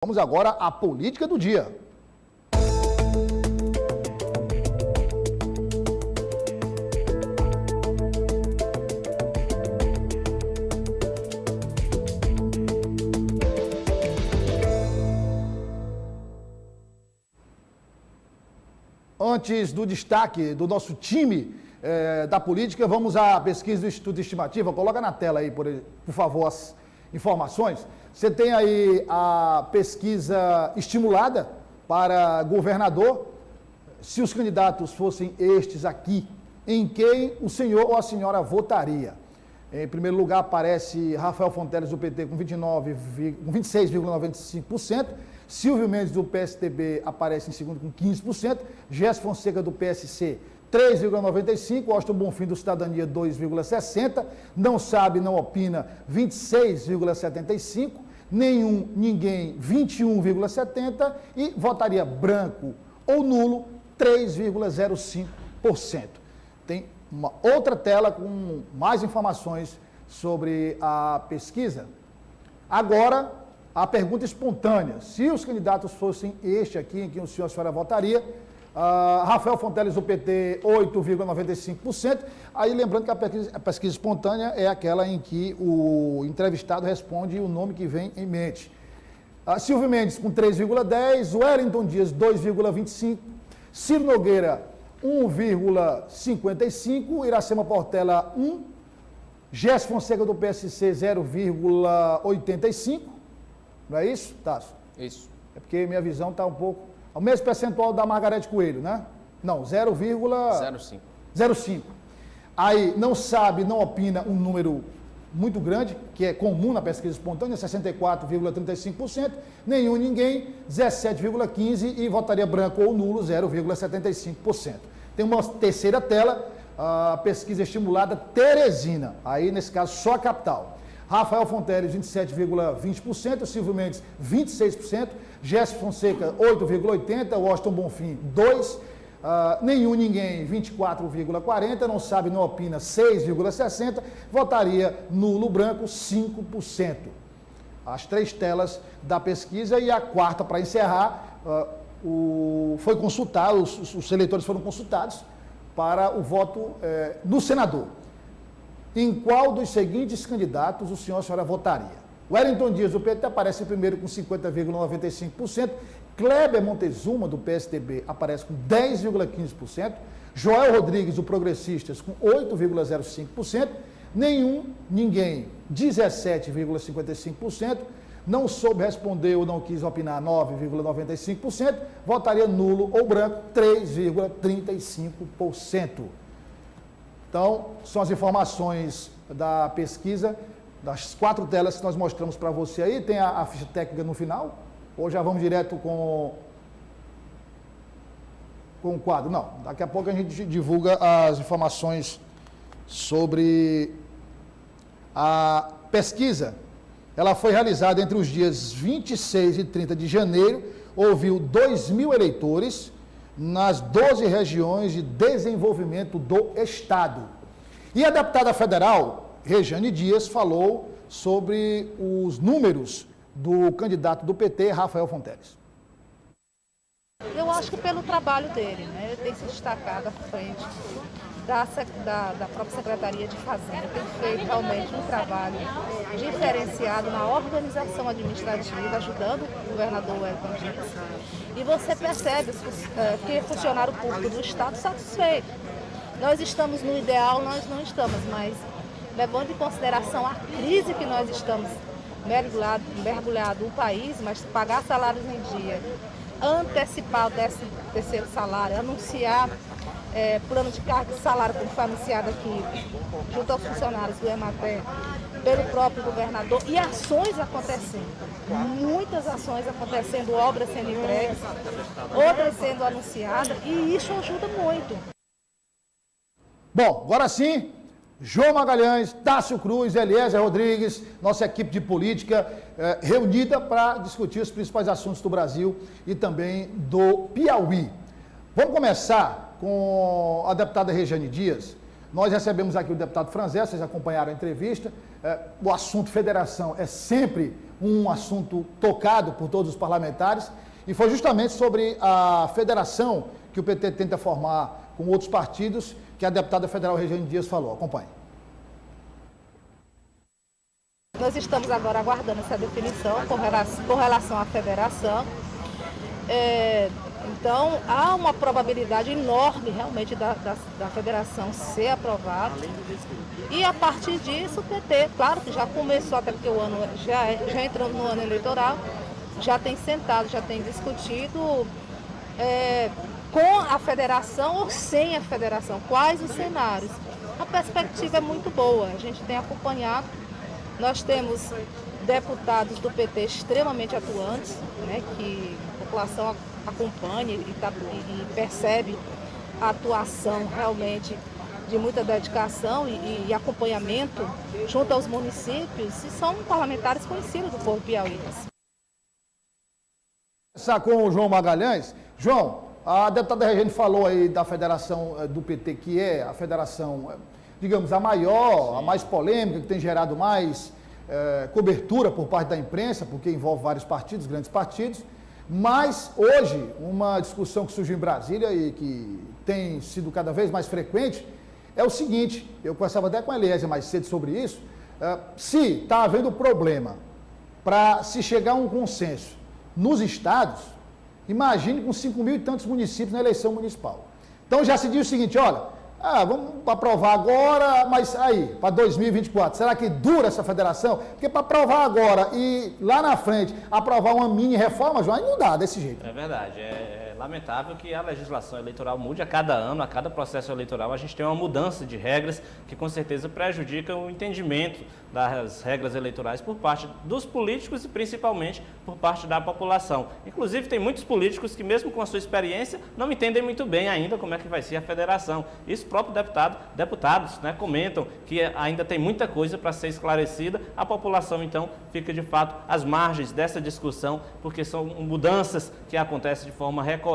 Vamos agora à política do dia. Antes do destaque do nosso time da política, vamos à pesquisa do Instituto de Estimativa. Coloca na tela aí, por favor, as informações. Você tem aí a pesquisa estimulada para governador. Se os candidatos fossem estes aqui, em quem o senhor ou a senhora votaria? Em primeiro lugar aparece Rafael Fonteles do PT com 26,95%. Silvio Mendes do PSDB aparece em segundo com 15%. Gerson Fonseca do PSC 3,95%, Washington Bonfim do Cidadania 2,60%, não sabe, não opina 26,75%, nenhum, ninguém 21,70% e votaria branco ou nulo 3,05%. Tem uma outra tela com mais informações sobre a pesquisa. Agora, a pergunta espontânea. Se os candidatos fossem este aqui, em que o senhor e a senhora votaria, Rafael Fonteles do PT, 8,95%. Aí lembrando que a pesquisa espontânea é aquela em que o entrevistado responde o nome que vem em mente. Silvio Mendes com 3,10%, Wellington Dias 2,25%, Ciro Nogueira 1,55%, Iracema Portela 1%, Gerson Fonseca do PSC 0,85%. Não é isso, Tasso? Isso. É porque minha visão está um pouco... O mesmo percentual da Margarete Coelho, né? Não, 0,05. Aí, não sabe, não opina um número muito grande, que é comum na pesquisa espontânea, 64,35%. Nenhum, ninguém, 17,15%. E votaria branco ou nulo, 0,75%. Tem uma terceira tela, a pesquisa estimulada Teresina. Aí, nesse caso, só a capital. Rafael Fonteles, 27,20%, Silvio Mendes, 26%, Gerson Fonseca, 8,80%, Washington Bonfim, 2%, nenhum, ninguém, 24,40%, não sabe, não opina, 6,60%, votaria nulo, branco, 5%. As três telas da pesquisa e a quarta, para encerrar, foi consultado, os eleitores foram consultados para o voto no senador. Em qual dos seguintes candidatos o senhor ou a senhora votaria? Wellington Dias, do PT, aparece em primeiro com 50,95%. Kleber Montezuma, do PSDB, aparece com 10,15%. Joel Rodrigues, do Progressistas, com 8,05%. Nenhum, ninguém, 17,55%. Não soube responder ou não quis opinar, 9,95%. Votaria nulo ou branco, 3,35%. Então, são as informações da pesquisa, das quatro telas que nós mostramos para você aí. Tem a ficha técnica no final? Ou já vamos direto com o quadro? Não, daqui a pouco a gente divulga as informações sobre a pesquisa. Ela foi realizada entre os dias 26 e 30 de janeiro, ouviu 2.000 eleitores, nas 12 regiões de desenvolvimento do Estado. E a deputada federal, Rejane Dias, falou sobre os números do candidato do PT, Rafael Fonteles. Eu acho que pelo trabalho dele, né? Ele tem se destacado à frente da própria Secretaria de Fazenda, tem feito realmente um trabalho diferenciado na organização administrativa, ajudando o governador Wellington Dias. E você percebe que é funcionário público do Estado satisfeito. Nós estamos no ideal, nós não estamos, mas levando em consideração a crise que nós estamos mergulhado o país, mas pagar salários em dia, antecipar o 13º salário, anunciar plano de carga e salário, como foi anunciado aqui, junto aos funcionários do EMATER, pelo próprio governador, e ações acontecendo, muitas ações acontecendo, obras sendo entregues, outras sendo anunciadas, e isso ajuda muito. Bom, agora sim, João Magalhães, Tássio Cruz, Eliezer Rodrigues, nossa equipe de política reunida para discutir os principais assuntos do Brasil e também do Piauí. Vamos começar com a deputada Rejane Dias. Nós recebemos aqui o deputado Franzé, vocês acompanharam a entrevista. O assunto federação é sempre um assunto tocado por todos os parlamentares, e foi justamente sobre a federação que o PT tenta formar com outros partidos, que a deputada federal Regiane Dias falou. Acompanhe. Nós estamos agora aguardando essa definição com relação à federação. Então, há uma probabilidade enorme realmente da federação ser aprovada. E a partir disso, o PT, claro que já começou, até porque o ano já entrou no ano eleitoral, já tem sentado, já tem discutido com a federação ou sem a federação, quais os cenários. A perspectiva é muito boa, a gente tem acompanhado, nós temos deputados do PT extremamente atuantes, né, que a população acompanha e percebe a atuação realmente de muita dedicação e acompanhamento junto aos municípios, e são parlamentares conhecidos do povo piauiense. Começar com o João Magalhães. João, a deputada Regiane falou aí da federação do PT, que é a federação, digamos, a maior, a mais polêmica, que tem gerado mais cobertura por parte da imprensa, porque envolve vários partidos, grandes partidos. Mas hoje, uma discussão que surgiu em Brasília e que tem sido cada vez mais frequente, é o seguinte, eu conversava até com a Eliezer mais cedo sobre isso, se está havendo problema para se chegar a um consenso nos estados, imagine com 5 mil e tantos municípios na eleição municipal. Então já se diz o seguinte, olha, vamos aprovar agora, mas aí, para 2024, será que dura essa federação? Porque para aprovar agora e lá na frente aprovar uma mini reforma, João, aí não dá desse jeito. É verdade, é lamentável que a legislação eleitoral mude a cada ano, a cada processo eleitoral. A gente tem uma mudança de regras que com certeza prejudica o entendimento das regras eleitorais por parte dos políticos e principalmente por parte da população. Inclusive tem muitos políticos que mesmo com a sua experiência não entendem muito bem ainda como é que vai ser a federação. Isso próprio deputados, né, comentam que ainda tem muita coisa para ser esclarecida. A população então fica de fato às margens dessa discussão, porque são mudanças que acontecem de forma recorrente.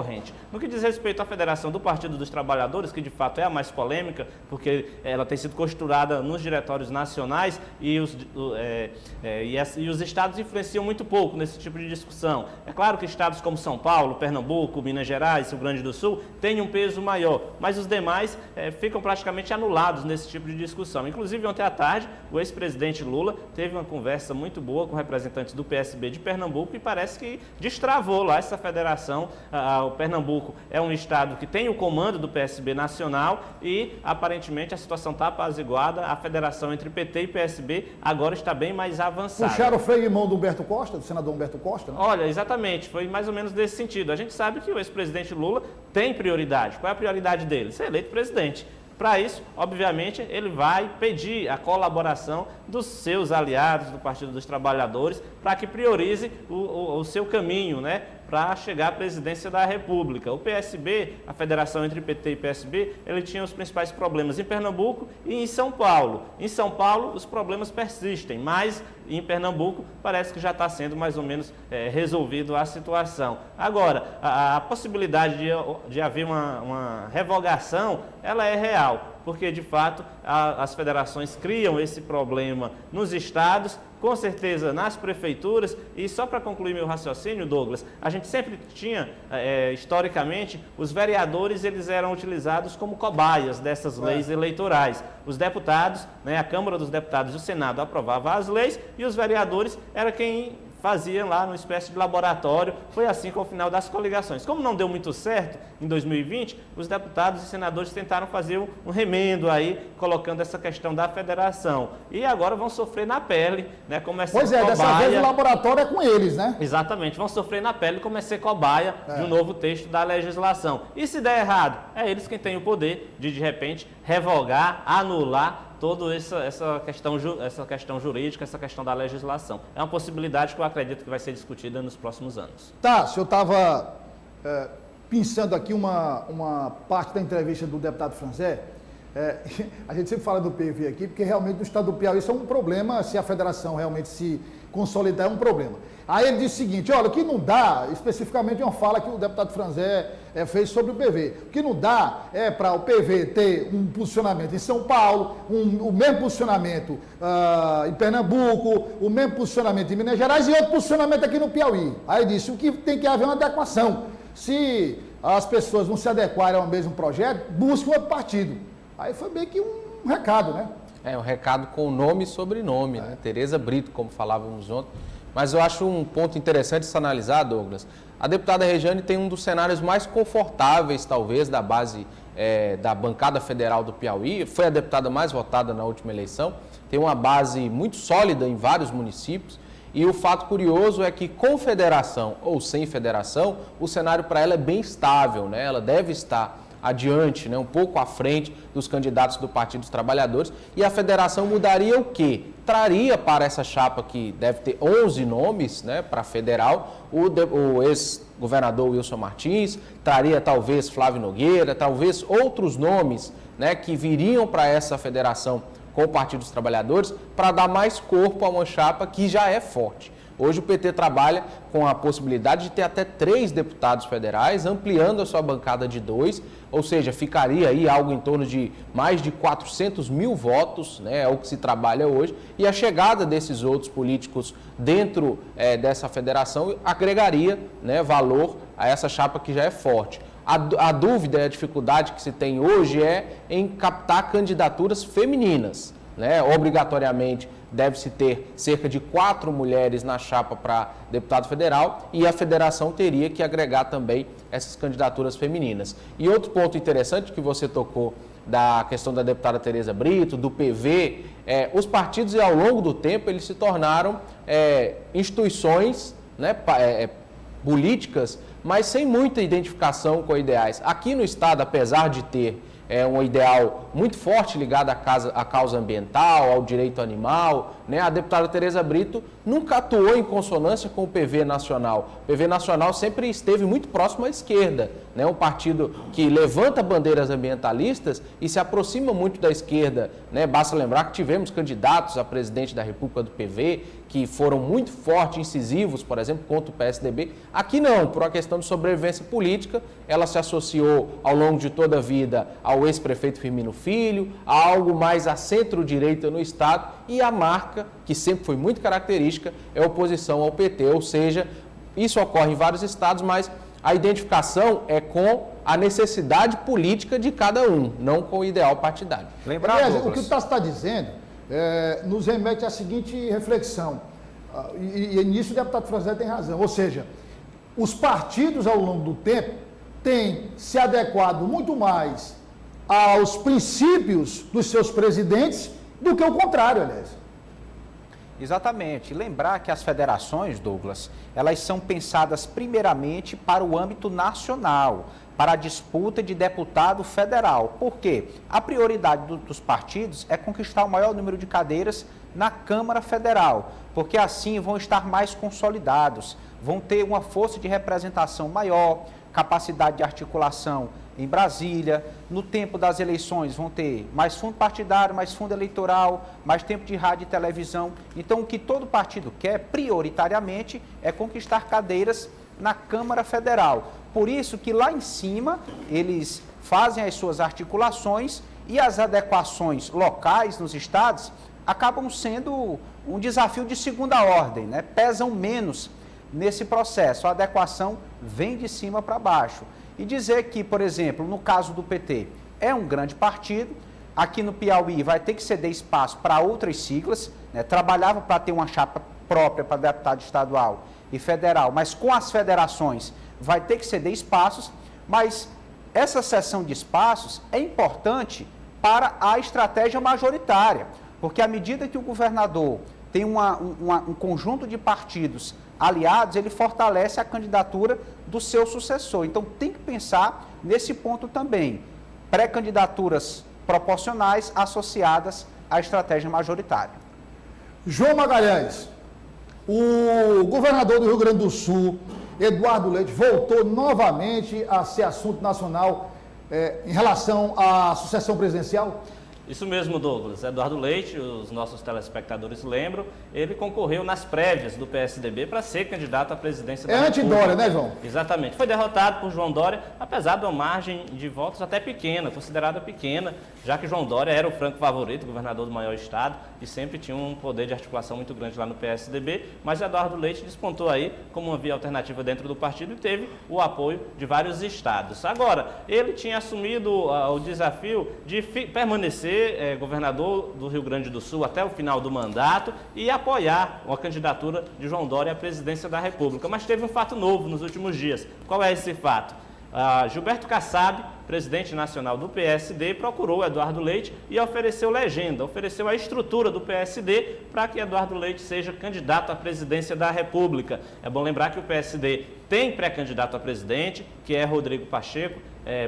No que diz respeito à federação do Partido dos Trabalhadores, que de fato é a mais polêmica, porque ela tem sido costurada nos diretórios nacionais e os estados influenciam muito pouco nesse tipo de discussão. É claro que estados como São Paulo, Pernambuco, Minas Gerais, Rio Grande do Sul têm um peso maior, mas os demais ficam praticamente anulados nesse tipo de discussão. Inclusive, ontem à tarde, o ex-presidente Lula teve uma conversa muito boa com representantes do PSB de Pernambuco e parece que destravou lá essa federação. O Pernambuco é um estado que tem o comando do PSB nacional e, aparentemente, a situação está apaziguada. A federação entre PT e PSB agora está bem mais avançada. Puxaram o freio em mão do Humberto Costa, do senador Humberto Costa? Né? Olha, exatamente, foi mais ou menos desse sentido. A gente sabe que o ex-presidente Lula tem prioridade. Qual é a prioridade dele? Ser eleito presidente. Para isso, obviamente, ele vai pedir a colaboração dos seus aliados do Partido dos Trabalhadores para que priorize o seu caminho, né, para chegar à presidência da República. O PSB, a federação entre PT e PSB, ele tinha os principais problemas em Pernambuco e em São Paulo. Em São Paulo, os problemas persistem, mas em Pernambuco parece que já está sendo mais ou menos resolvido a situação. Agora, a possibilidade de haver uma revogação, ela é real, porque de fato as federações criam esse problema nos estados, com certeza nas prefeituras. E só para concluir meu raciocínio, Douglas, a gente sempre tinha, historicamente, os vereadores eles eram utilizados como cobaias dessas leis eleitorais. Os deputados, né, a Câmara dos Deputados e o Senado aprovava as leis e os vereadores era quem fazia lá numa espécie de laboratório. Foi assim com o final das coligações. Como não deu muito certo em 2020, os deputados e senadores tentaram fazer um remendo aí, colocando essa questão da federação. E agora vão sofrer na pele, né, como é ser cobaia. Pois dessa vez o laboratório é com eles, né? Exatamente, vão sofrer na pele como é ser cobaia de um novo texto da legislação. E se der errado, é eles quem têm o poder de repente, revogar, anular toda essa questão jurídica, essa questão da legislação. É uma possibilidade que eu acredito que vai ser discutida nos próximos anos. Tá, eu estava pensando aqui uma parte da entrevista do deputado Franzé, A gente sempre fala do PV aqui, porque realmente no estado do Piauí isso é um problema, se a federação realmente se consolidar é um problema. Aí ele diz o seguinte, olha, o que não dá, especificamente uma fala que o deputado Franzé fez sobre o PV, o que não dá é para o PV ter um posicionamento em São Paulo, o mesmo posicionamento em Pernambuco, o mesmo posicionamento em Minas Gerais e outro posicionamento aqui no Piauí. Aí ele disse, o que tem que haver uma adequação. Se as pessoas não se adequarem ao mesmo projeto, busquem outro partido. Aí foi meio que um recado, né? Um recado com nome e sobrenome, né? Tereza Brito, como falávamos ontem. Mas eu acho um ponto interessante se analisar, Douglas. A deputada Rejane tem um dos cenários mais confortáveis, talvez, da base da bancada federal do Piauí. Foi a deputada mais votada na última eleição. Tem uma base muito sólida em vários municípios. E o fato curioso é que com federação ou sem federação, o cenário para ela é bem estável, né? Ela deve estar adiante, né, um pouco à frente dos candidatos do Partido dos Trabalhadores, e a federação mudaria o quê? Traria para essa chapa, que deve ter 11 nomes, né, para federal, o ex-governador Wilson Martins, traria talvez Flávio Nogueira, talvez outros nomes, né, que viriam para essa federação com o Partido dos Trabalhadores, para dar mais corpo a uma chapa que já é forte. Hoje o PT trabalha com a possibilidade de ter até 3 deputados federais, ampliando a sua bancada de 2, ou seja, ficaria aí algo em torno de mais de 400 mil votos, né, é o que se trabalha hoje, e a chegada desses outros políticos dentro dessa federação agregaria, né, valor a essa chapa que já é forte. A dúvida e a dificuldade que se tem hoje é em captar candidaturas femininas, né, obrigatoriamente deve-se ter cerca de 4 mulheres na chapa para deputado federal e a federação teria que agregar também essas candidaturas femininas. E outro ponto interessante que você tocou da questão da deputada Tereza Brito, do PV, os partidos ao longo do tempo eles se tornaram instituições, né, políticas, mas sem muita identificação com ideais. Aqui no estado, apesar de ter um ideal muito forte ligado à causa ambiental, ao direito animal, né? A deputada Tereza Brito nunca atuou em consonância com o PV Nacional. O PV Nacional sempre esteve muito próximo à esquerda, né? Um partido que levanta bandeiras ambientalistas e se aproxima muito da esquerda, né? Basta lembrar que tivemos candidatos a presidente da República do PV que foram muito fortes, incisivos, por exemplo, contra o PSDB. Aqui não, por uma questão de sobrevivência política, ela se associou ao longo de toda a vida ao ex-prefeito Firmino Filho, a algo mais à centro-direita no estado, e a marca, que sempre foi muito característica, é a oposição ao PT, ou seja, isso ocorre em vários estados, mas a identificação é com a necessidade política de cada um, não com o ideal partidário. O que o Tasso está dizendo nos remete à seguinte reflexão, e nisso o deputado Franzé tem razão, ou seja, os partidos ao longo do tempo têm se adequado muito mais aos princípios dos seus presidentes do que o contrário, aliás. Exatamente. Lembrar que as federações, Douglas, elas são pensadas primeiramente para o âmbito nacional, para a disputa de deputado federal. Por quê? A prioridade dos partidos é conquistar o maior número de cadeiras na Câmara Federal, porque assim vão estar mais consolidados, vão ter uma força de representação maior, capacidade de articulação em Brasília. No tempo das eleições vão ter mais fundo partidário, mais fundo eleitoral, mais tempo de rádio e televisão. Então o que todo partido quer, prioritariamente, é conquistar cadeiras na Câmara Federal. Por isso que lá em cima eles fazem as suas articulações e as adequações locais nos estados acabam sendo um desafio de segunda ordem, né? Pesam menos nesse processo. A adequação vem de cima para baixo. E dizer que, por exemplo, no caso do PT, é um grande partido, aqui no Piauí vai ter que ceder espaço para outras siglas, né? Trabalhava para ter uma chapa própria para deputado estadual e federal, mas com as federações vai ter que ceder espaços, mas essa cessão de espaços é importante para a estratégia majoritária, porque à medida que o governador tem um conjunto de partidos aliados, ele fortalece a candidatura do seu sucessor. Então tem que pensar nesse ponto também, pré-candidaturas proporcionais associadas à estratégia majoritária. João Magalhães, o governador do Rio Grande do Sul, Eduardo Leite, voltou novamente a ser assunto nacional em relação à sucessão presidencial? Isso mesmo, Douglas. Eduardo Leite, os nossos telespectadores lembram, ele concorreu nas prévias do PSDB para ser candidato à presidência da República. É anti-Dória, né, João? Exatamente. Foi derrotado por João Dória, apesar de uma margem de votos até pequena, considerada pequena, já que João Dória era o franco favorito, governador do maior estado, e sempre tinha um poder de articulação muito grande lá no PSDB, mas Eduardo Leite despontou aí como uma via alternativa dentro do partido e teve o apoio de vários estados. Agora, ele tinha assumido o desafio de permanecer governador do Rio Grande do Sul até o final do mandato e apoiar a candidatura de João Dória à presidência da República. Mas teve um fato novo nos últimos dias. Qual é esse fato? Gilberto Kassab, presidente nacional do PSD, procurou Eduardo Leite e ofereceu legenda, ofereceu a estrutura do PSD para que Eduardo Leite seja candidato à presidência da República. É bom lembrar que o PSD tem pré-candidato a presidente, que é Rodrigo Pacheco,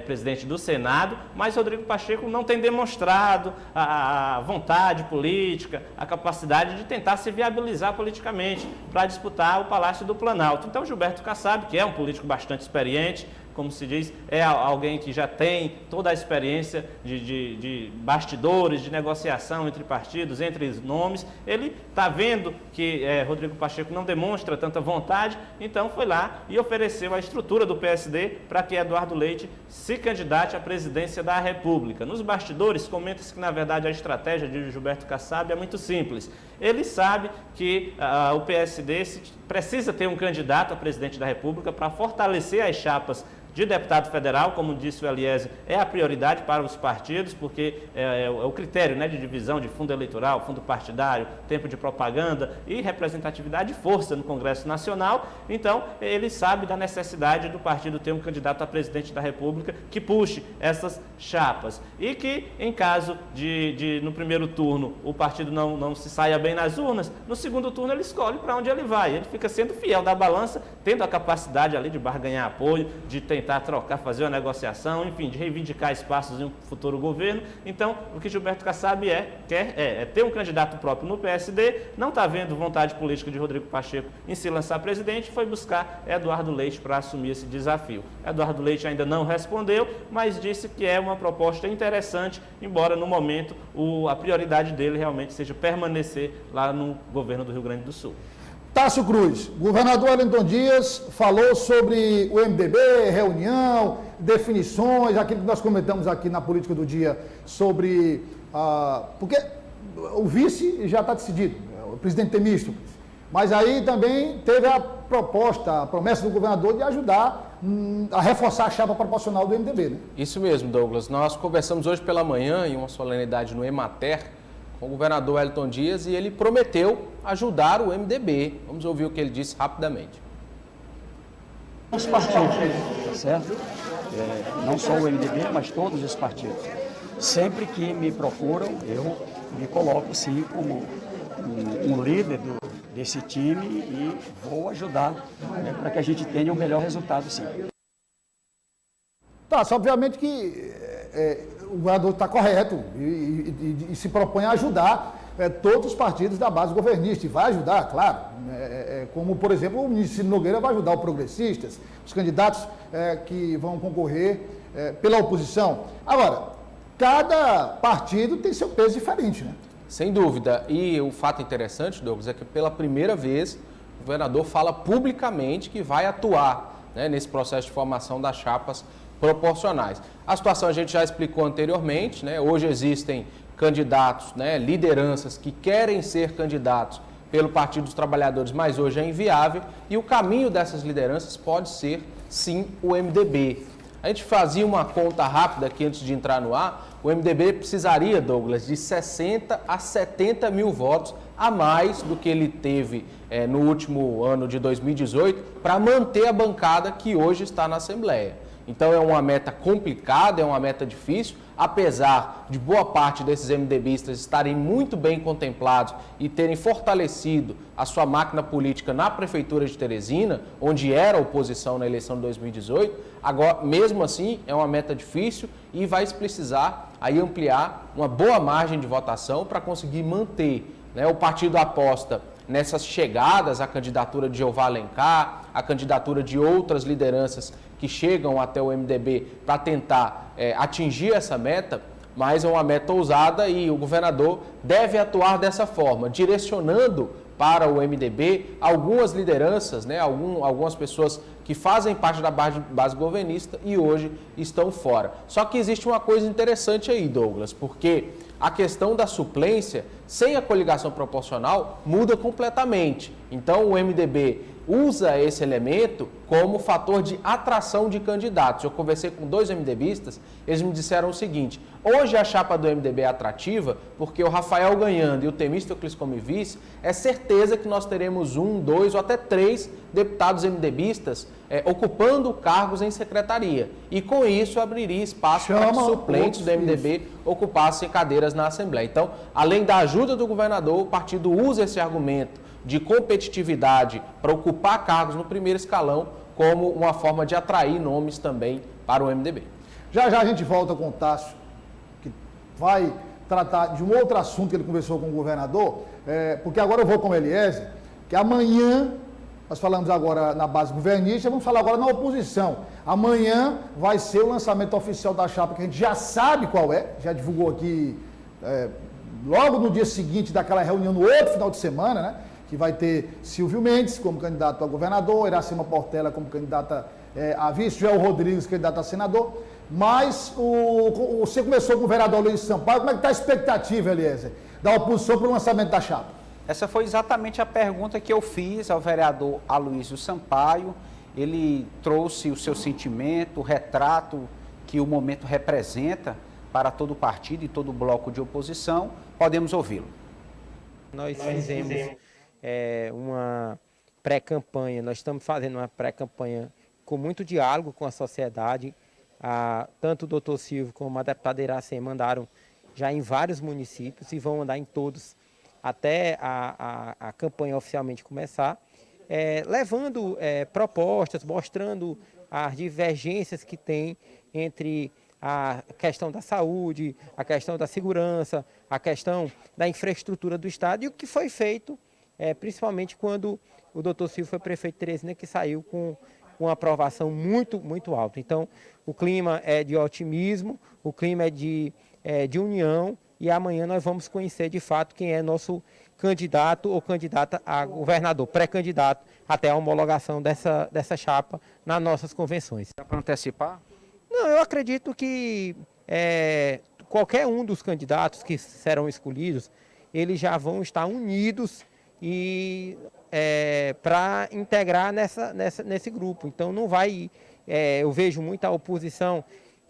presidente do Senado, mas Rodrigo Pacheco não tem demonstrado a vontade política, a capacidade de tentar se viabilizar politicamente para disputar o Palácio do Planalto. Então, Gilberto Kassab, que é um político bastante experiente, como se diz, é alguém que já tem toda a experiência de bastidores, de negociação entre partidos, entre nomes. Ele está vendo que Rodrigo Pacheco não demonstra tanta vontade, então foi lá e ofereceu a estrutura do PSD para que Eduardo Leite se candidate à presidência da República. Nos bastidores, comenta-se que, na verdade, a estratégia de Gilberto Kassab é muito simples. Ele sabe que o PSD precisa ter um candidato a presidente da República para fortalecer as chapas de deputado federal, como disse o Eliezer, é a prioridade para os partidos, porque é o critério, né, de divisão de fundo eleitoral, fundo partidário, tempo de propaganda e representatividade e força no Congresso Nacional. Então, ele sabe da necessidade do partido ter um candidato a presidente da República que puxe essas chapas. E que, em caso de no primeiro turno, o partido não se saia bem nas urnas, no segundo turno ele escolhe para onde ele vai. Ele fica sendo fiel da balança, tendo a capacidade ali de barganhar apoio, de tentar trocar, fazer uma negociação, enfim, de reivindicar espaços em um futuro governo. Então, o que Gilberto Kassab quer é ter um candidato próprio no PSD, não está vendo vontade política de Rodrigo Pacheco em se lançar presidente, foi buscar Eduardo Leite para assumir esse desafio. Eduardo Leite ainda não respondeu, mas disse que é uma proposta interessante, embora no momento a prioridade dele realmente seja permanecer lá no governo do Rio Grande do Sul. Tássio Cruz, governador Wellington Dias falou sobre o MDB, reunião, definições, aquilo que nós comentamos aqui na Política do Dia sobre... porque o vice já está decidido, o presidente Temístocles, mas aí também teve a promessa do governador de ajudar a reforçar a chapa proporcional do MDB, né? Isso mesmo, Douglas. Nós conversamos hoje pela manhã em uma solenidade no Emater com o governador Wellington Dias e ele prometeu ajudar o MDB. Vamos ouvir o que ele disse rapidamente. Os partidos, tá certo? Não só o MDB, mas todos os partidos. Sempre que me procuram, eu me coloco sim como um líder desse time e vou ajudar para que a gente tenha o melhor resultado sim. Tá, obviamente que o governador está correto e se propõe a ajudar todos os partidos da base governista, e vai ajudar, claro, como, por exemplo, o ministro Ciro Nogueira vai ajudar o Progressistas, os candidatos que vão concorrer pela oposição. Agora, cada partido tem seu peso diferente, né? Sem dúvida. E o fato interessante, Douglas, é que pela primeira vez o governador fala publicamente que vai atuar, né, nesse processo de formação das chapas proporcionais. A situação a gente já explicou anteriormente, né? Hoje existem candidatos, né, lideranças que querem ser candidatos pelo Partido dos Trabalhadores, mas hoje é inviável e o caminho dessas lideranças pode ser, sim, o MDB. A gente fazia uma conta rápida aqui antes de entrar no ar, o MDB precisaria, Douglas, de 60 a 70 mil votos a mais do que ele teve no último ano de 2018 para manter a bancada que hoje está na Assembleia. Então é uma meta complicada, é uma meta difícil, apesar de boa parte desses MDBistas estarem muito bem contemplados e terem fortalecido a sua máquina política na Prefeitura de Teresina, onde era oposição na eleição de 2018, agora, mesmo assim, é uma meta difícil e vai precisar aí ampliar uma boa margem de votação para conseguir manter, né? O partido aposta nessas chegadas à candidatura de Jeová Alencar, à candidatura de outras lideranças que chegam até o MDB para tentar atingir essa meta, mas é uma meta ousada e o governador deve atuar dessa forma, direcionando para o MDB algumas lideranças, né, algumas pessoas que fazem parte da base governista e hoje estão fora. Só que existe uma coisa interessante aí, Douglas, porque a questão da suplência, sem a coligação proporcional, muda completamente. Então o MDB usa esse elemento como fator de atração de candidatos. Eu conversei com 2 MDBistas, eles me disseram o seguinte: hoje a chapa do MDB é atrativa porque o Rafael ganhando e o Temístocles como vice, é certeza que nós teremos 1, 2 ou até 3 deputados MDBistas ocupando cargos em secretaria. E com isso abriria espaço para que suplentes do MDB ocupassem cadeiras na Assembleia. Então, além da ajuda do governador, o partido usa esse argumento de competitividade para ocupar cargos no primeiro escalão como uma forma de atrair nomes também para o MDB. Já já a gente volta com o Tássio, que vai tratar de um outro assunto que ele conversou com o governador, porque agora eu vou com o Eliezer, que amanhã, nós falamos agora na base governista, vamos falar agora na oposição. Amanhã vai ser o lançamento oficial da chapa, que a gente já sabe qual é, já divulgou aqui logo no dia seguinte daquela reunião, no outro final de semana, né? Que vai ter Silvio Mendes como candidato a governador, Iracema Portela como candidata a vice, Joel Rodrigues candidato a senador. Mas você começou com o vereador Luiz Sampaio, como é que está a expectativa, Eliezer, da oposição para o lançamento da chapa? Essa foi exatamente a pergunta que eu fiz ao vereador Aloysio Sampaio. Ele trouxe o seu sentimento, o retrato que o momento representa para todo o partido e todo o bloco de oposição. Podemos ouvi-lo. Nós fizemos uma pré-campanha, nós estamos fazendo uma pré-campanha com muito diálogo com a sociedade. Tanto o doutor Silvio como a deputada Iracema mandaram já em vários municípios e vão andar em todos até a campanha oficialmente começar, levando propostas, mostrando as divergências que tem entre a questão da saúde, a questão da segurança, a questão da infraestrutura do Estado e o que foi feito, principalmente quando o doutor Silvio foi prefeito de Teresina, que saiu com uma aprovação muito, muito alta. Então, o clima é de otimismo, o clima é de união, e amanhã nós vamos conhecer de fato quem é nosso candidato ou candidata a governador, pré-candidato, até a homologação dessa chapa nas nossas convenções. Dá para antecipar? Não, eu acredito que qualquer um dos candidatos que serão escolhidos, eles já vão estar unidos e para integrar nesse grupo. Então não vai, eu vejo muita oposição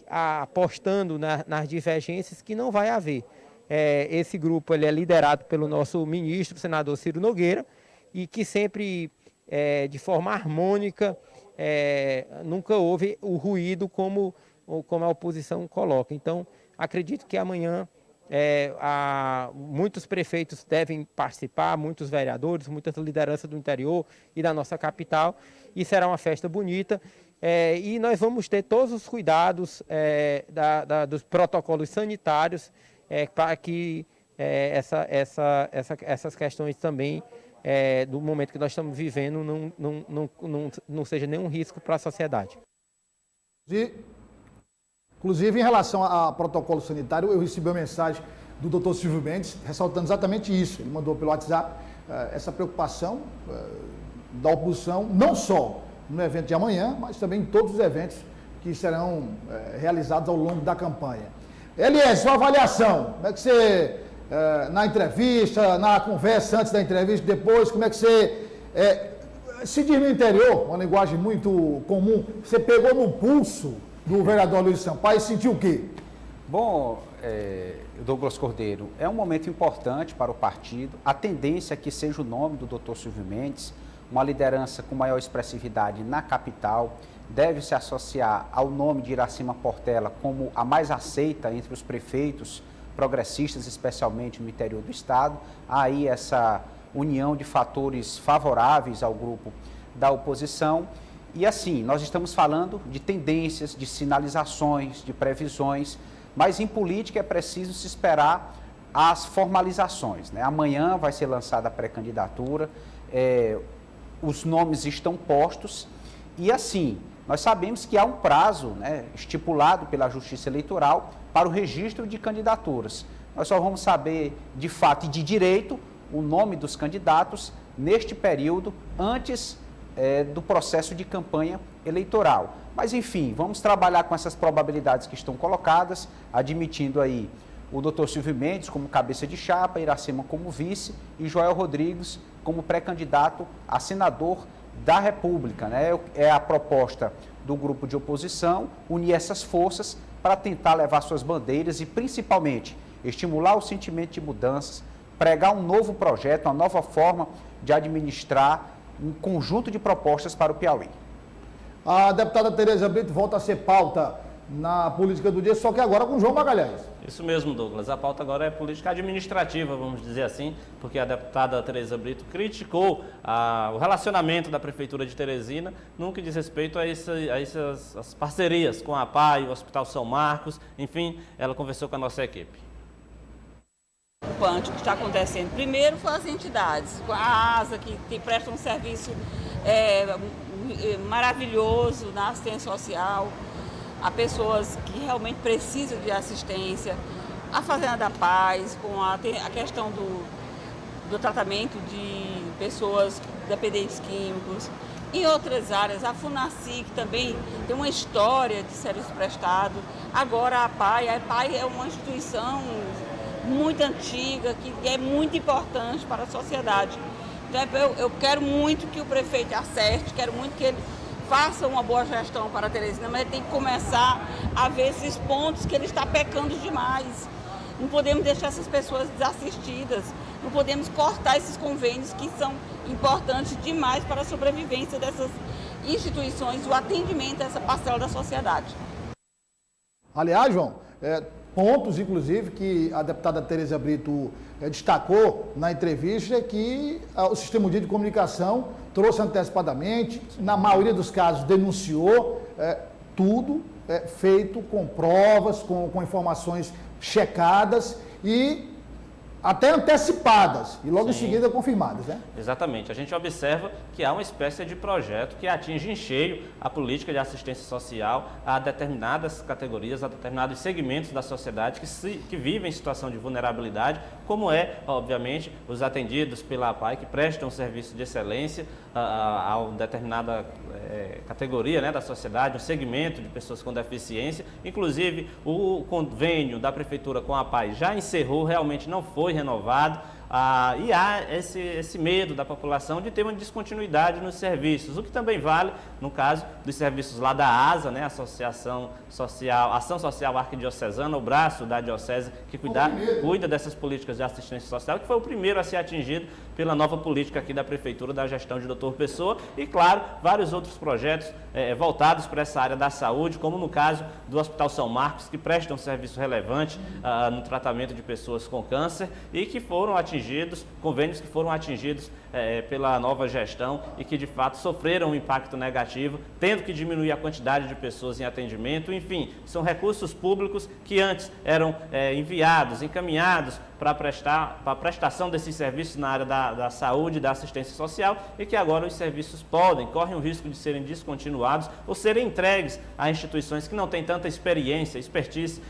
apostando nas divergências que não vai haver. Esse grupo ele é liderado pelo nosso ministro, o senador Ciro Nogueira, e que sempre, de forma harmônica, nunca houve o ruído como a oposição coloca. Então, acredito que amanhã muitos prefeitos devem participar, muitos vereadores, muitas lideranças do interior e da nossa capital, e será uma festa bonita. E nós vamos ter todos os cuidados dos protocolos sanitários para que essas questões também, do momento que nós estamos vivendo, não seja nenhum risco para a sociedade. Inclusive, em relação a protocolo sanitário, eu recebi uma mensagem do doutor Silvio Mendes ressaltando exatamente isso. Ele mandou pelo WhatsApp essa preocupação da oposição, não só no evento de amanhã, mas também em todos os eventos que serão realizados ao longo da campanha. Eliezer, sua avaliação, como é que você, na entrevista, na conversa antes da entrevista, depois, como é que você se diz no interior, uma linguagem muito comum, você pegou no pulso do vereador Luiz Sampaio e sentiu o quê? Bom, Douglas Cordeiro, é um momento importante para o partido. A tendência é que seja o nome do doutor Silvio Mendes, uma liderança com maior expressividade na capital, deve se associar ao nome de Iracema Portela como a mais aceita entre os prefeitos progressistas, especialmente no interior do estado. Há aí essa união de fatores favoráveis ao grupo da oposição. E assim, nós estamos falando de tendências, de sinalizações, de previsões, mas em política é preciso se esperar as formalizações, né? Amanhã vai ser lançada a pré-candidatura, os nomes estão postos e assim, nós sabemos que há um prazo, né, estipulado pela Justiça Eleitoral para o registro de candidaturas. Nós só vamos saber de fato e de direito o nome dos candidatos neste período antes do processo de campanha eleitoral. Mas enfim, vamos trabalhar com essas probabilidades que estão colocadas, admitindo aí o Dr. Silvio Mendes como cabeça de chapa, Iracema como vice e Joel Rodrigues como pré-candidato a senador da República, né? É a proposta do grupo de oposição, unir essas forças para tentar levar suas bandeiras e, principalmente, estimular o sentimento de mudanças, pregar um novo projeto, uma nova forma de administrar um conjunto de propostas para o Piauí. A deputada Tereza Brito volta a ser pauta na política do dia, só que agora com João Magalhães. Isso mesmo, Douglas. A pauta agora é política administrativa, vamos dizer assim, porque a deputada Tereza Brito criticou o relacionamento da Prefeitura de Teresina no que diz respeito a essas parcerias com a APAI, o Hospital São Marcos, enfim, ela conversou com a nossa equipe. O que está acontecendo primeiro foi as entidades, a ASA, que presta um serviço maravilhoso na assistência social, a pessoas que realmente precisam de assistência, a Fazenda da Paz, com a questão do tratamento de pessoas dependentes químicos, em outras áreas, a FUNACI, que também tem uma história de serviço prestado, agora a APAI é uma instituição muito antiga, que é muito importante para a sociedade. Então eu quero muito que o prefeito acerte, quero muito que ele faça uma boa gestão para a Teresina, mas ele tem que começar a ver esses pontos que ele está pecando demais. Não podemos deixar essas pessoas desassistidas, não podemos cortar esses convênios que são importantes demais para a sobrevivência dessas instituições, o atendimento a essa parcela da sociedade. Aliás, João, pontos, inclusive, que a deputada Tereza Brito destacou na entrevista é que o Sistema Único de Comunicação trouxe antecipadamente, na maioria dos casos denunciou, tudo feito com provas, com informações checadas e até antecipadas e logo em seguida confirmadas, né? Exatamente. A gente observa que há uma espécie de projeto que atinge em cheio a política de assistência social a determinadas categorias, a determinados segmentos da sociedade que vivem em situação de vulnerabilidade, como obviamente, os atendidos pela APAI, que prestam um serviço de excelência a uma determinada categoria, né, da sociedade, um segmento de pessoas com deficiência. Inclusive, o convênio da Prefeitura com a APAI já encerrou, realmente não foi renovado. E há esse medo da população de ter uma descontinuidade nos serviços, o que também vale no caso dos serviços lá da ASA, né, Associação Social, Ação Social Arquidiocesana, o braço da diocese que cuida dessas políticas de assistência social, que foi o primeiro a ser atingido pela nova política aqui da Prefeitura, da gestão de Dr. Pessoa, e claro, vários outros projetos voltados para essa área da saúde, como no caso do Hospital São Marcos, que presta um serviço relevante no tratamento de pessoas com câncer e que foram atingidos, convênios que foram atingidos pela nova gestão e que de fato sofreram um impacto negativo, tendo que diminuir a quantidade de pessoas em atendimento. Enfim, são recursos públicos que antes eram encaminhados para a prestação desses serviços na área da saúde e da assistência social e que agora os serviços correm o risco de serem descontinuados ou serem entregues a instituições que não têm tanta expertise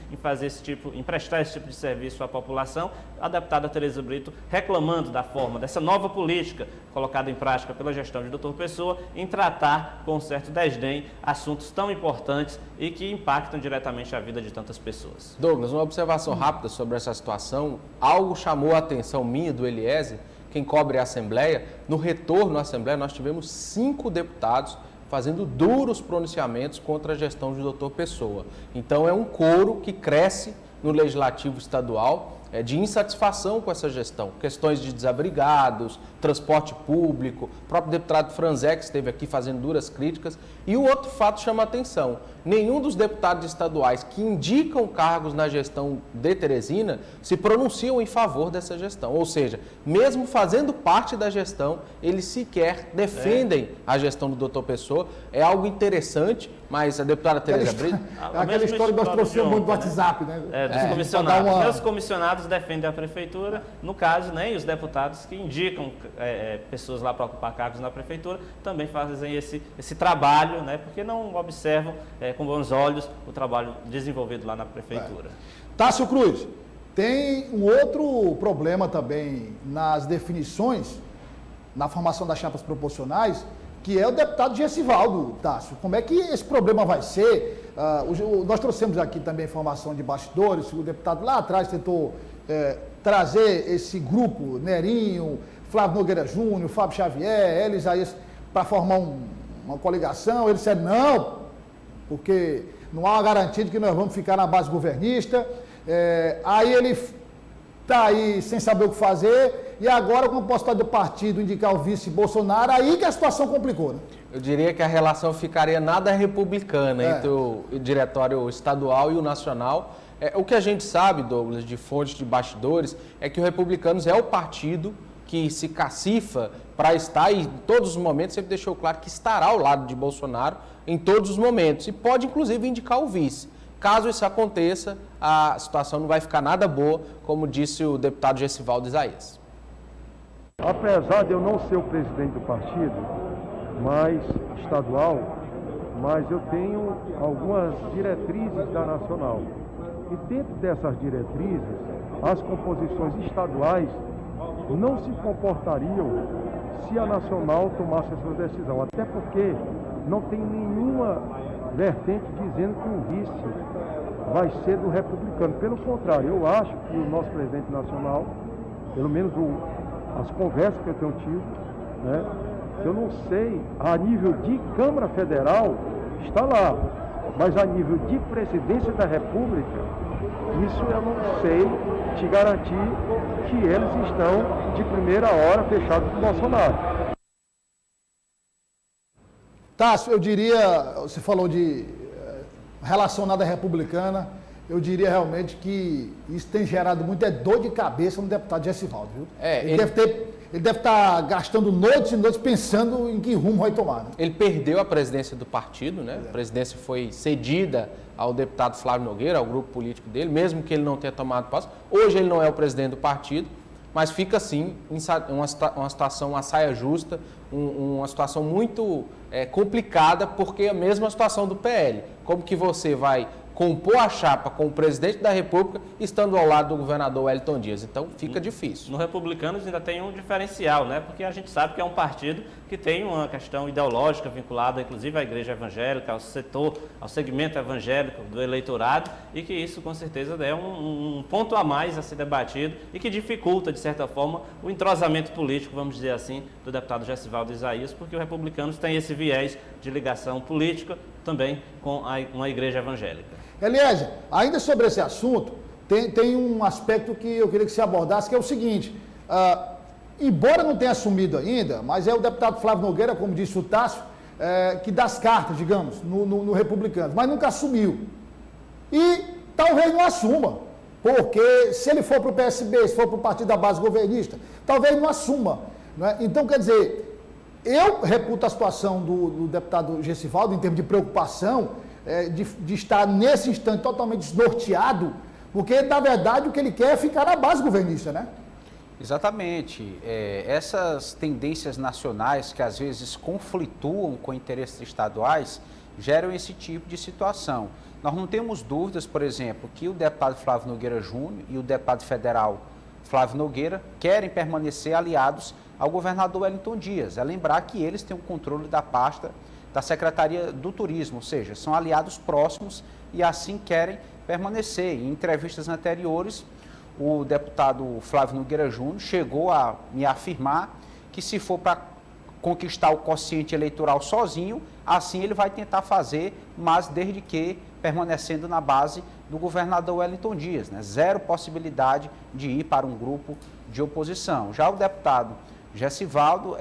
em prestar esse tipo de serviço à população. A deputada Tereza Brito reclamando da forma dessa nova política colocada em prática pela gestão de Dr. Pessoa em tratar com um certo desdém assuntos tão importantes e que impactam diretamente a vida de tantas pessoas. Douglas, uma observação rápida sobre essa situação. Algo chamou a atenção minha, do Eliezer, quem cobre a Assembleia. No retorno à Assembleia, nós tivemos 5 deputados fazendo duros pronunciamentos contra a gestão de Dr. Pessoa. Então, é um coro que cresce no Legislativo Estadual de insatisfação com essa gestão. Questões de desabrigados, transporte público, o próprio deputado Franzek esteve aqui fazendo duras críticas. E o outro fato chama a atenção: nenhum dos deputados estaduais que indicam cargos na gestão de Teresina se pronunciam em favor dessa gestão. Ou seja, mesmo fazendo parte da gestão, eles sequer defendem a gestão do Dr. Pessoa. É algo interessante, mas a deputada Tereza Brito... Aquela história que nós trouxemos muito do WhatsApp, né? Dos comissionados. Meus comissionados deputados defendem a prefeitura, no caso, nem os deputados que indicam pessoas lá para ocupar cargos na prefeitura também fazem esse trabalho, né, porque não observam com bons olhos o trabalho desenvolvido lá na prefeitura. Tássio Cruz, tem um outro problema também nas definições, na formação das chapas proporcionais, que é o deputado Gessivaldo, Tássio. Como é que esse problema vai ser? Nós trouxemos aqui também informação de bastidores, o deputado lá atrás tentou trazer esse grupo, Nerinho, Flávio Nogueira Júnior, Fábio Xavier, Hélio Isaías, para formar uma coligação. Ele disse, não, porque não há uma garantia de que nós vamos ficar na base governista. Aí ele está aí sem saber o que fazer, e agora com o postulado do partido indicar o vice Bolsonaro, aí que a situação complicou, né? Eu diria que a relação ficaria nada republicana entre o diretório estadual e o nacional. O que a gente sabe, Douglas, de fontes de bastidores, é que o Republicanos é o partido que se cacifa para estar, e em todos os momentos sempre deixou claro que estará ao lado de Bolsonaro em todos os momentos, e pode inclusive indicar o vice. Caso isso aconteça, a situação não vai ficar nada boa, como disse o deputado Gessivaldo Isaías. Apesar de eu não ser o presidente do partido, mas estadual, mas eu tenho algumas diretrizes da Nacional. E dentro dessas diretrizes, as composições estaduais não se comportariam se a Nacional tomasse a sua decisão. Até porque não tem nenhuma vertente dizendo que o vice vai ser do Republicano. Pelo contrário, eu acho que o nosso presidente nacional, pelo menos as conversas que eu tenho tido, né, eu não sei, a nível de Câmara Federal está lá, mas a nível de Presidência da República, isso eu não sei te garantir que eles estão de primeira hora fechados com o Bolsonaro. Tássio, eu diria, você falou de relacionada à republicana, eu diria realmente que isso tem gerado muita dor de cabeça no deputado Gessivaldo, viu? Ele deve estar gastando noites e noites pensando em que rumo vai tomar, né? Ele perdeu a presidência do partido, né? A presidência foi cedida ao deputado Flávio Nogueira, ao grupo político dele, mesmo que ele não tenha tomado posse. Hoje ele não é o presidente do partido, mas fica assim uma situação, uma saia justa, uma situação muito complicada, porque é a mesma situação do PL. Como que você vai compor a chapa com o presidente da República estando ao lado do governador Wellington Dias? Então fica difícil. No Republicanos ainda tem um diferencial, né? Porque a gente sabe que é um partido que tem uma questão ideológica vinculada, inclusive, à igreja evangélica, ao segmento evangélico do eleitorado, e que isso, com certeza, é um ponto a mais a ser debatido e que dificulta, de certa forma, o entrosamento político, vamos dizer assim, do deputado Gessivaldo Isaías, porque o Republicanos tem esse viés de ligação política também com uma igreja evangélica. Eliezer, ainda sobre esse assunto, tem um aspecto que eu queria que você abordasse, que é o seguinte, embora não tenha assumido ainda, mas é o deputado Flávio Nogueira, como disse o Tássio, que dá as cartas, digamos, no Republicanos, mas nunca assumiu. E talvez não assuma, porque se ele for para o PSB, se for para o partido da base governista, talvez não assuma, né? Então, quer dizer, eu reputo a situação do deputado Gessivaldo, em termos de preocupação, de estar nesse instante totalmente desnorteado, porque, na verdade, o que ele quer é ficar na base governista, né? Exatamente. Essas tendências nacionais que, às vezes, conflituam com interesses estaduais, geram esse tipo de situação. Nós não temos dúvidas, por exemplo, que o deputado Flávio Nogueira Júnior e o deputado federal Flávio Nogueira querem permanecer aliados ao governador Wellington Dias. É lembrar que eles têm o controle da pasta da Secretaria do Turismo, ou seja, são aliados próximos e assim querem permanecer. Em entrevistas anteriores, o deputado Flávio Nogueira Júnior chegou a me afirmar que se for para conquistar o quociente eleitoral sozinho, assim ele vai tentar fazer, mas desde que permanecendo na base do governador Wellington Dias, né? Zero possibilidade de ir para um grupo de oposição. Já o deputado Gessivaldo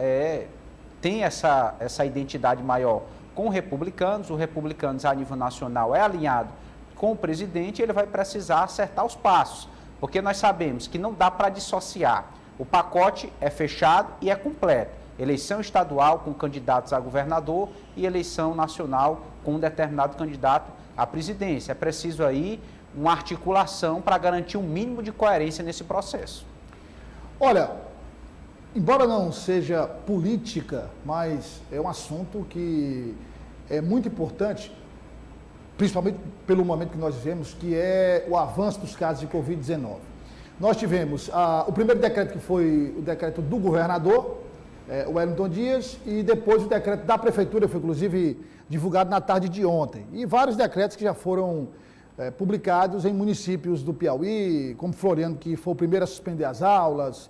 tem essa identidade maior com o Republicanos a nível nacional é alinhado com o presidente, ele vai precisar acertar os passos, porque nós sabemos que não dá para dissociar. O pacote é fechado e é completo. Eleição estadual com candidatos a governador e eleição nacional com um determinado candidato à presidência. É preciso aí uma articulação para garantir um mínimo de coerência nesse processo. Olha, embora não seja política, mas é um assunto que é muito importante, principalmente pelo momento que nós vivemos, que é o avanço dos casos de Covid-19. Nós tivemos o primeiro decreto, que foi o decreto do governador, o Wellington Dias, e depois o decreto da prefeitura, foi inclusive divulgado na tarde de ontem. E vários decretos que já foram publicados em municípios do Piauí, como Floriano, que foi o primeiro a suspender as aulas,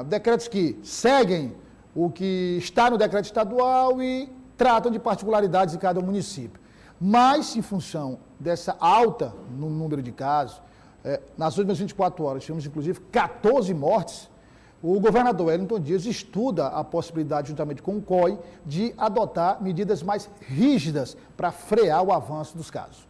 decretos que seguem o que está no decreto estadual e tratam de particularidades de cada município. Mas, em função dessa alta no número de casos, nas últimas 24 horas tivemos inclusive 14 mortes, o governador Wellington Dias estuda a possibilidade, juntamente com o COI, de adotar medidas mais rígidas para frear o avanço dos casos.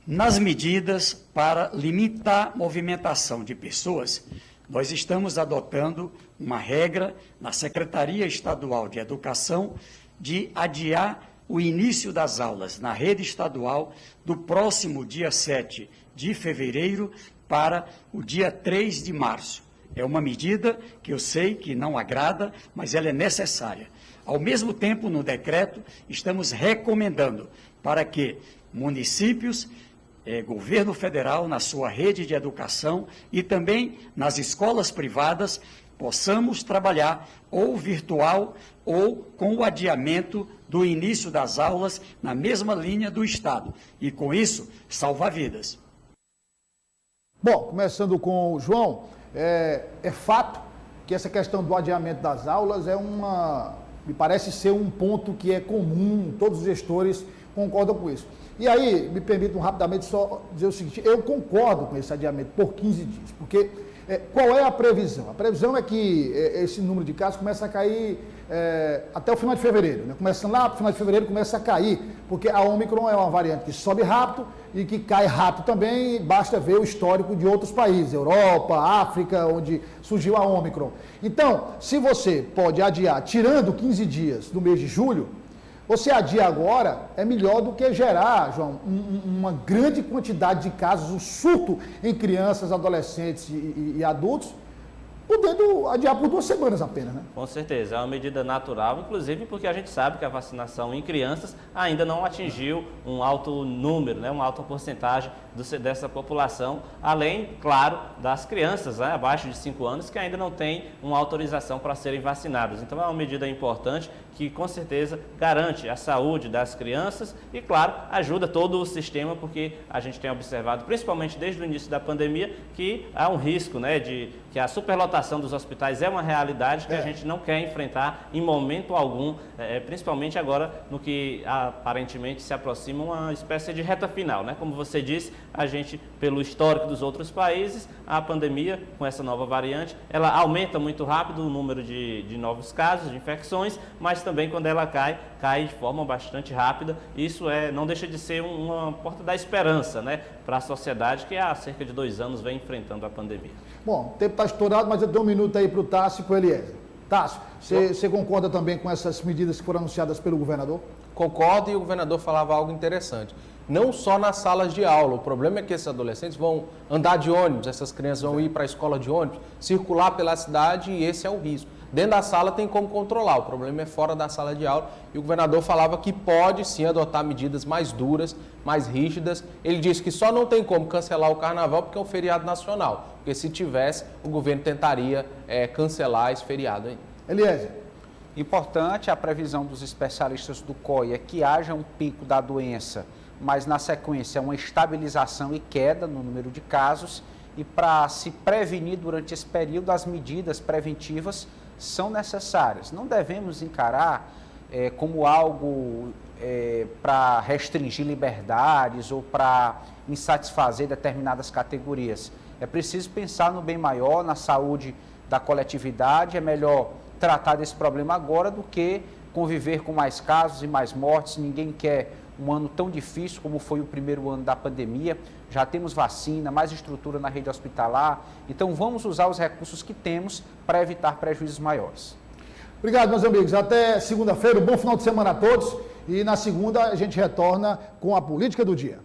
Nas medidas para limitar a movimentação de pessoas, nós estamos adotando uma regra na Secretaria Estadual de Educação de adiar o início das aulas na rede estadual do próximo dia 7 de fevereiro para o dia 3 de março. É uma medida que eu sei que não agrada, mas ela é necessária. Ao mesmo tempo, no decreto, estamos recomendando para que municípios, governo federal, na sua rede de educação e também nas escolas privadas, possamos trabalhar ou virtual ou com o adiamento do início das aulas na mesma linha do Estado. E, com isso, salvar vidas. Bom, começando com o João, é fato que essa questão do adiamento das aulas me parece ser um ponto que é comum, todos os gestores concordam com isso. E aí, me permitam rapidamente só dizer o seguinte, eu concordo com esse adiamento por 15 dias, porque qual é a previsão? A previsão é que esse número de casos começa a cair até o final de fevereiro, né? Começando lá para o final de fevereiro começa a cair, porque a Ômicron é uma variante que sobe rápido e que cai rápido também, basta ver o histórico de outros países, Europa, África, onde surgiu a Ômicron. Então, se você pode adiar, tirando 15 dias do mês de julho, você adia agora é melhor do que gerar, João, uma grande quantidade de casos, um surto em crianças, adolescentes e adultos, podendo adiar por 2 semanas apenas, né? Com certeza, é uma medida natural, inclusive porque a gente sabe que a vacinação em crianças ainda não atingiu um alto número, né, uma alta porcentagem dessa população, além, claro, das crianças, né, abaixo de 5 anos, que ainda não têm uma autorização para serem vacinadas. Então é uma medida importante que com certeza garante a saúde das crianças e, claro, ajuda todo o sistema, porque a gente tem observado, principalmente desde o início da pandemia, que há um risco, né, de que a superlotação dos hospitais é uma realidade que a gente não quer enfrentar em momento algum, principalmente agora no que aparentemente se aproxima uma espécie de reta final, né? Como você disse, a gente, pelo histórico dos outros países, a pandemia, com essa nova variante, ela aumenta muito rápido o número de novos casos, de infecções, mas também quando ela cai de forma bastante rápida. Isso não deixa de ser uma porta da esperança, né, para a sociedade que há cerca de 2 anos vem enfrentando a pandemia. Bom, o tempo está estourado, mas eu dou um minuto aí para o Tássio e para o Eliezer. Tássio, você concorda também com essas medidas que foram anunciadas pelo governador? Concordo, e o governador falava algo interessante. Não só nas salas de aula, o problema é que esses adolescentes vão andar de ônibus, essas crianças vão ir para a escola de ônibus, circular pela cidade, e esse é o risco. Dentro da sala tem como controlar, o problema é fora da sala de aula, e o governador falava que pode sim adotar medidas mais duras, mais rígidas. Ele disse que só não tem como cancelar o carnaval porque é um feriado nacional, porque se tivesse, o governo tentaria cancelar esse feriado aí. Eliezer. Importante a previsão dos especialistas do COI é que haja um pico da doença, mas na sequência uma estabilização e queda no número de casos, e para se prevenir durante esse período, as medidas preventivas são necessárias. Não devemos encarar como algo para restringir liberdades ou para insatisfazer determinadas categorias. É preciso pensar no bem maior, na saúde da coletividade. É melhor tratar desse problema agora do que conviver com mais casos e mais mortes. Ninguém quer um ano tão difícil como foi o primeiro ano da pandemia. Já temos vacina, mais estrutura na rede hospitalar. Então vamos usar os recursos que temos para evitar prejuízos maiores. Obrigado, meus amigos. Até segunda-feira. Um bom final de semana a todos. E na segunda a gente retorna com a política do dia.